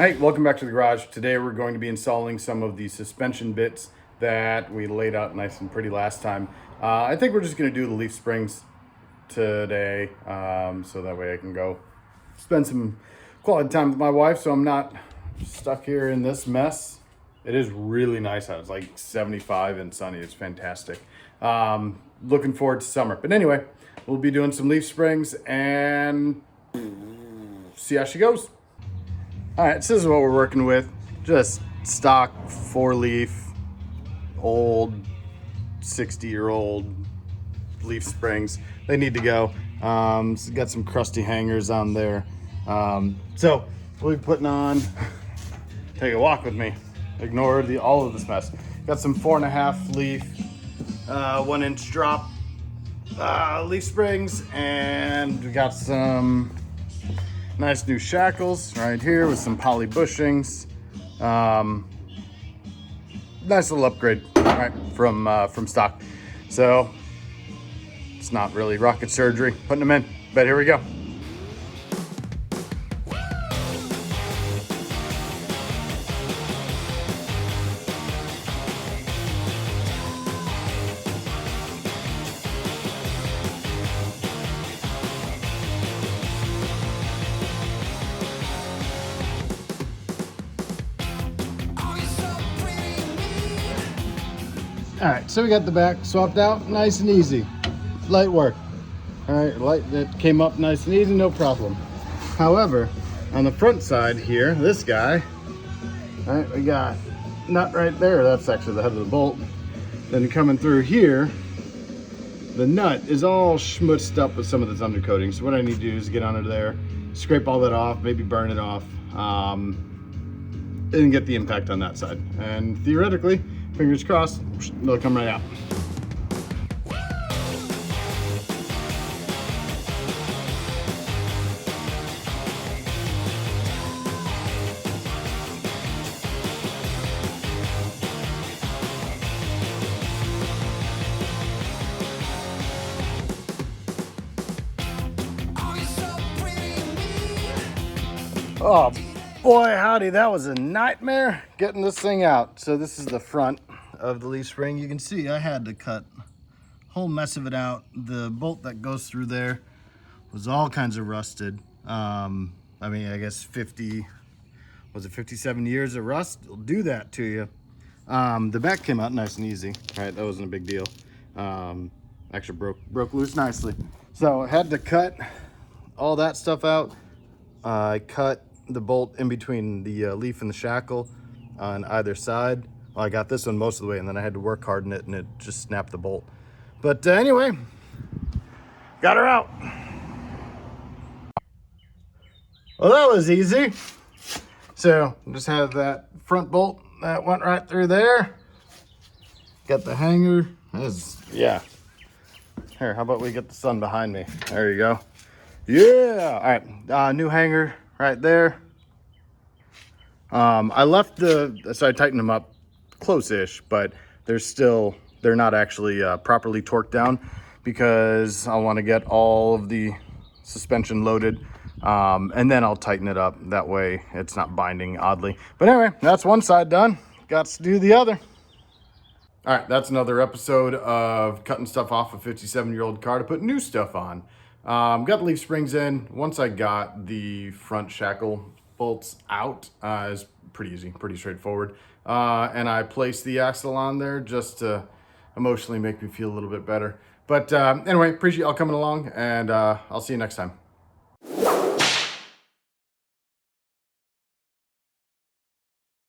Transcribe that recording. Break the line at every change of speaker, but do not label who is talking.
Hey, welcome back to the garage. Today we're going to be installing some of the suspension bits that we laid out nice and pretty last time. I think we're just going to do the leaf springs today, so that way I can go spend some quality time with my wife so I'm not stuck here in this mess. It is really nice out. It's like 75 and sunny. It's fantastic. Looking forward to summer. But anyway, we'll be doing some leaf springs and see how she goes. All right, so this is what we're working with. Just stock 4-leaf, old 60-year-old leaf springs. They need to go. So got some crusty hangers on there. So we'll be putting on, take a walk with me. Ignore all of this mess. Got some 4.5 leaf, 1-inch drop leaf springs, and we got some nice new shackles right here with some poly bushings. Nice little upgrade, right, from stock. So it's not really rocket surgery putting them in, but here we go. All right, so we got the back swapped out, nice and easy. Light work. All right, light that came up nice and easy, no problem. However, on the front side here, this guy, all right, we got nut right there. That's actually the head of the bolt. Then coming through here, the nut is all schmutzed up with some of this undercoating. So what I need to do is get under there, scrape all that off, maybe burn it off, and get the impact on that side. And theoretically, fingers crossed, it'll come right out. Oh boy, howdy, that was a nightmare getting this thing out. So this is the front of the leaf spring. You can see I had to cut a whole mess of it out. The bolt that goes through there was all kinds of rusted. I mean, I guess 57 years of rust will do that to you. The back came out nice and easy. All right, that wasn't a big deal. Actually broke loose nicely. So I had to cut all that stuff out. I cut the bolt in between the leaf and the shackle on either side. Well, I got this one most of the way, and then I had to work harden it, and it just snapped the bolt. But anyway, got her out. Well, that was easy. So just have that front bolt that went right through there. Got the hanger. Yeah. Here, how about we get the sun behind me? There you go. Yeah. All right. New hanger right there. I left so I tightened them up close-ish, but they're not actually properly torqued down because I want to get all of the suspension loaded, and then I'll tighten it up. That way it's not binding oddly. But anyway, that's one side done. Got to do the other. All right, that's another episode of cutting stuff off a 57-year-old car to put new stuff on. Got the leaf springs in. Once I got the front shackle bolts out, it's pretty easy, pretty straightforward. And I placed the axle on there just to emotionally make me feel a little bit better. But anyway, appreciate y'all coming along, and I'll see you next time.